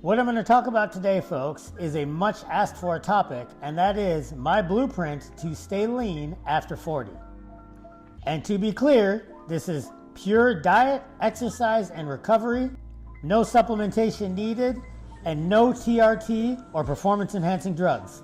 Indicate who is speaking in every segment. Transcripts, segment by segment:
Speaker 1: What I'm going to talk about today, folks, is a much asked for topic, and that is my blueprint to stay lean after 40. And to be clear, this is pure diet, exercise, and recovery, no supplementation needed, and no TRT or performance-enhancing drugs.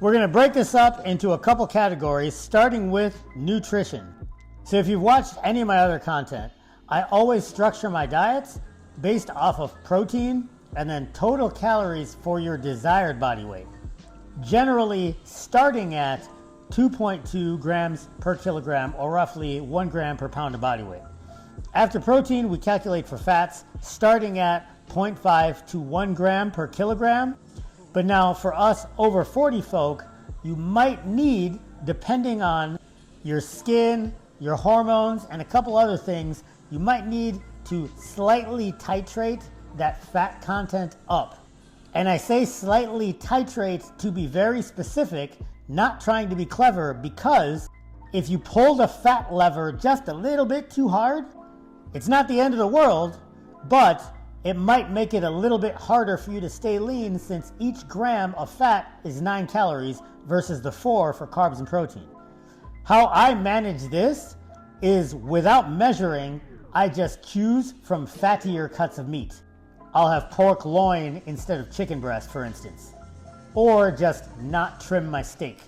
Speaker 1: We're going to break this up into a couple categories, starting with nutrition. So if you've watched any of my other content, I always structure my diets based off of protein and then total calories for your desired body weight. Generally starting at 2.2 grams per kilogram, or roughly 1 gram per pound of body weight. After protein, we calculate for fats starting at 0.5 to 1 gram per kilogram. But now for us over 40 folk, you might need, depending on your skin, your hormones, and a couple other things, you might need to slightly titrate that fat content up. And I say slightly titrate to be very specific, not trying to be clever, because if you pull the fat lever just a little bit too hard, it's not the end of the world, but it might make it a little bit harder for you to stay lean, since each gram of fat is 9 calories versus the 4 for carbs and protein. How I manage this is, without measuring, I just choose from fattier cuts of meat. I'll have pork loin instead of chicken breast, for instance. Or just not trim my steak.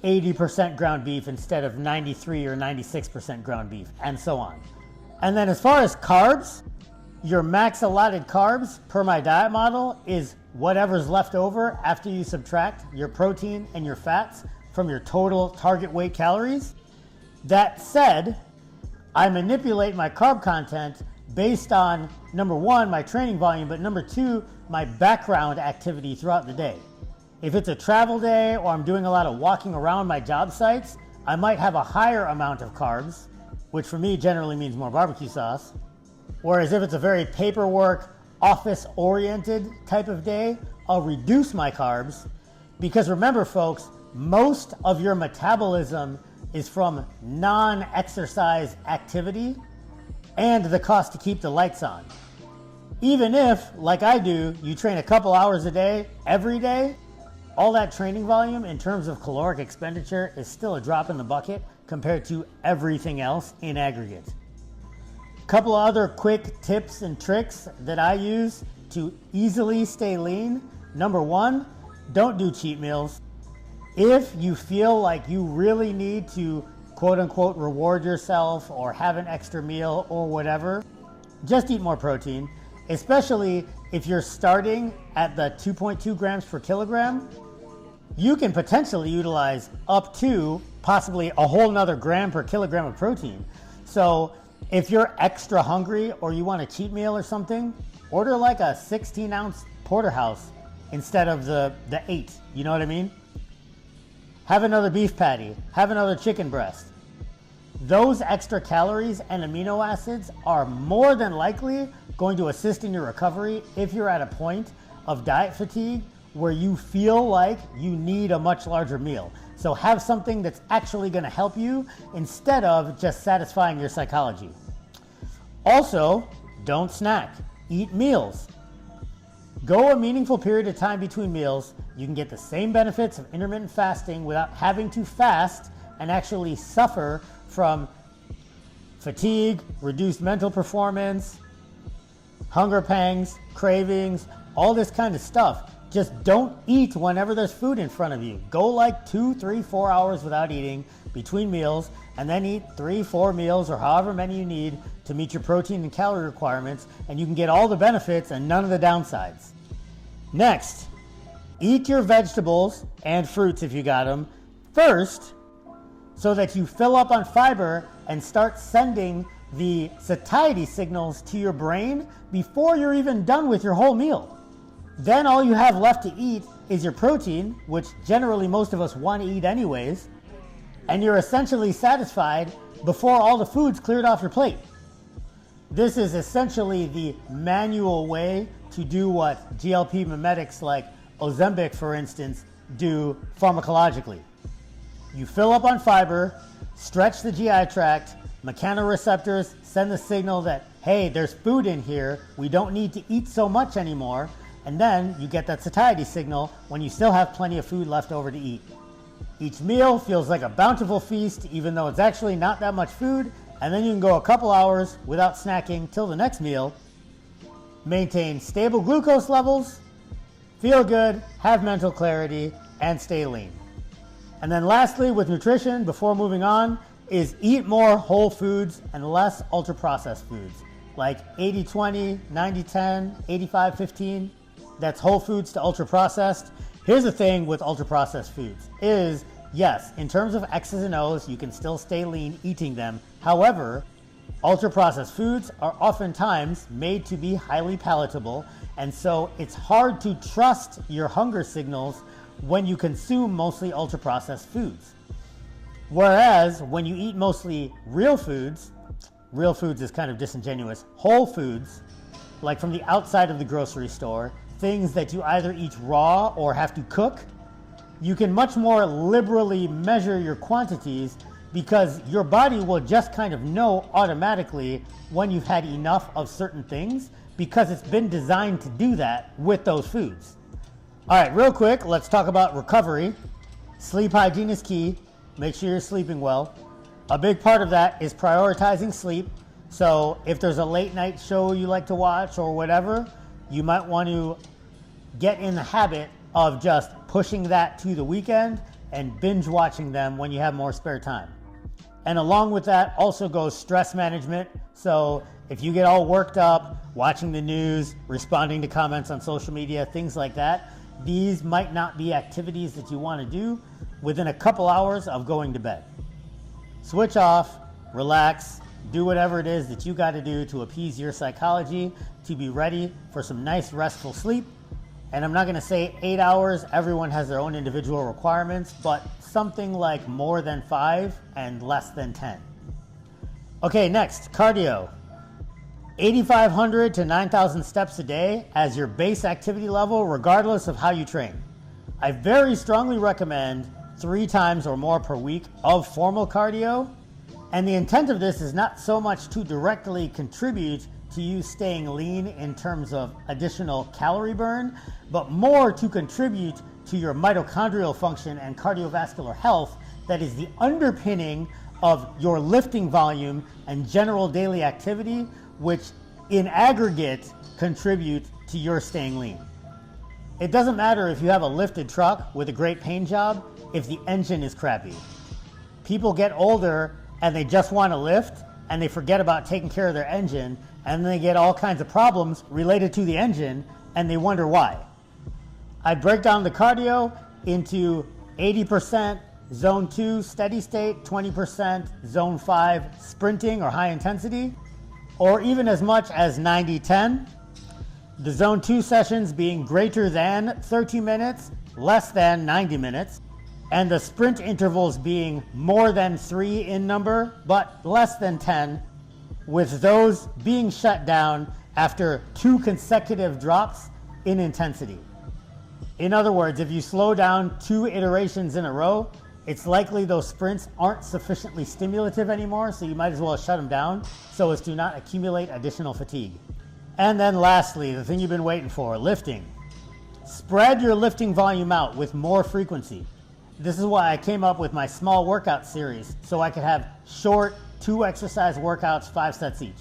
Speaker 1: 80% ground beef instead of 93 or 96% ground beef, and so on. And then as far as carbs, your max allotted carbs per my diet model is whatever's left over after you subtract your protein and your fats from your total target weight calories. That said, I manipulate my carb content based on, number one, my training volume, but number two, my background activity throughout the day. If it's a travel day or I'm doing a lot of walking around my job sites, I might have a higher amount of carbs, which for me generally means more barbecue sauce. Whereas if it's a very paperwork, office-oriented type of day, I'll reduce my carbs, because remember folks, most of your metabolism is from non-exercise activity and the cost to keep the lights on. Even if, like I do, you train a couple hours a day, every day, all that training volume in terms of caloric expenditure is still a drop in the bucket compared to everything else in aggregate. Couple of other quick tips and tricks that I use to easily stay lean. Number one, don't do cheat meals. If you feel like you really need to quote unquote reward yourself or have an extra meal or whatever, just eat more protein, especially if you're starting at the 2.2 grams per kilogram. You can potentially utilize up to possibly a whole nother gram per kilogram of protein. So if you're extra hungry or you want a cheat meal or something, order like a 16-ounce porterhouse instead of the 8. You know what I mean? Have another beef patty. Have another chicken breast. Those extra calories and amino acids are more than likely going to assist in your recovery if you're at a point of diet fatigue where you feel like you need a much larger meal. So have something that's actually going to help you instead of just satisfying your psychology. Also, don't snack. Eat meals. Go a meaningful period of time between meals. You can get the same benefits of intermittent fasting without having to fast and actually suffer from fatigue, reduced mental performance, hunger pangs, cravings, all this kind of stuff. Just don't eat whenever there's food in front of you. Go like 2, 3, 4 hours without eating between meals, and then eat 3, 4 meals or however many you need to meet your protein and calorie requirements, and you can get all the benefits and none of the downsides. Next, eat your vegetables and fruits if you got them first, so that you fill up on fiber and start sending the satiety signals to your brain before you're even done with your whole meal. Then all you have left to eat is your protein, which generally most of us want to eat anyways, and you're essentially satisfied before all the food's cleared off your plate. This is essentially the manual way to do what GLP mimetics like Ozempic, for instance, do pharmacologically. You fill up on fiber, stretch the GI tract, mechanoreceptors send the signal that, hey, there's food in here, we don't need to eat so much anymore, and then you get that satiety signal when you still have plenty of food left over to eat. Each meal feels like a bountiful feast, even though it's actually not that much food, and then you can go a couple hours without snacking till the next meal. Maintain stable glucose levels, feel good, have mental clarity, and stay lean. And then lastly, with nutrition, before moving on, is eat more whole foods and less ultra-processed foods, like 80-20, 90-10, 85-15. That's whole foods to ultra-processed. Here's the thing with ultra-processed foods is, yes, in terms of X's and O's, you can still stay lean eating them. However, ultra-processed foods are oftentimes made to be highly palatable, and so it's hard to trust your hunger signals when you consume mostly ultra-processed foods. Whereas when you eat mostly real foods is kind of disingenuous, whole foods, like from the outside of the grocery store, things that you either eat raw or have to cook, you can much more liberally measure your quantities because your body will just kind of know automatically when you've had enough of certain things because it's been designed to do that with those foods. All right, real quick, let's talk about recovery. Sleep hygiene is key. Make sure you're sleeping well. A big part of that is prioritizing sleep. So if there's a late night show you like to watch or whatever, you might want to get in the habit of just pushing that to the weekend and binge watching them when you have more spare time. And along with that also goes stress management. So if you get all worked up, watching the news, responding to comments on social media, things like that, these might not be activities that you want to do within a couple hours of going to bed. Switch off, relax, do whatever it is that you got to do to appease your psychology to be ready for some nice restful sleep. And I'm not going to say 8 hours, everyone has their own individual requirements, but something like more than 5 and less than 10. Okay, next, cardio. 8,500 to 9,000 steps a day as your base activity level, regardless of how you train. I very strongly recommend 3 times or more per week of formal cardio. And the intent of this is not so much to directly contribute to you staying lean in terms of additional calorie burn, but more to contribute to your mitochondrial function and cardiovascular health that is the underpinning of your lifting volume and general daily activity, which in aggregate contribute to your staying lean. It doesn't matter if you have a lifted truck with a great paint job if the engine is crappy. People get older and they just want to lift and they forget about taking care of their engine, and then they get all kinds of problems related to the engine and they wonder why. I break down the cardio into 80% zone 2 steady state, 20% zone 5 sprinting or high intensity, or even as much as 90-10. The zone 2 sessions being greater than 30 minutes, less than 90 minutes, and the sprint intervals being more than 3 in number, but less than 10, with those being shut down after 2 consecutive drops in intensity. In other words, if you slow down 2 iterations in a row, it's likely those sprints aren't sufficiently stimulative anymore, so you might as well shut them down so as to not accumulate additional fatigue. And then lastly, the thing you've been waiting for, lifting. Spread your lifting volume out with more frequency. This is why I came up with my small workout series, so I could have short 2 exercise workouts, 5 sets each.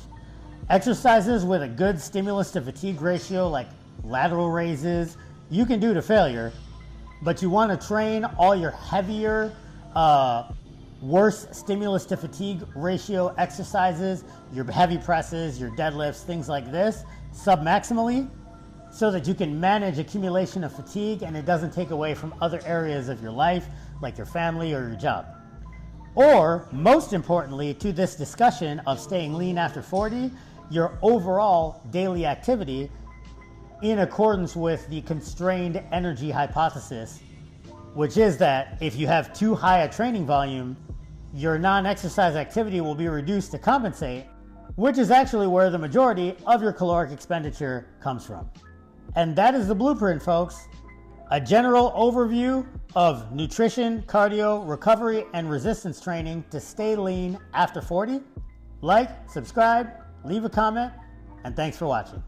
Speaker 1: Exercises with a good stimulus to fatigue ratio like lateral raises, you can do to failure, but you want to train all your heavier, worse stimulus to fatigue ratio exercises, your heavy presses, your deadlifts, things like this, sub-maximally, so that you can manage accumulation of fatigue and it doesn't take away from other areas of your life, like your family or your job. Or, most importantly to this discussion of staying lean after 40, your overall daily activity in accordance with the constrained energy hypothesis, which is that if you have too high a training volume, your non-exercise activity will be reduced to compensate, which is actually where the majority of your caloric expenditure comes from. And that is the blueprint, folks. A general overview of nutrition, cardio, recovery, and resistance training to stay lean after 40. Like, subscribe, leave a comment, and thanks for watching.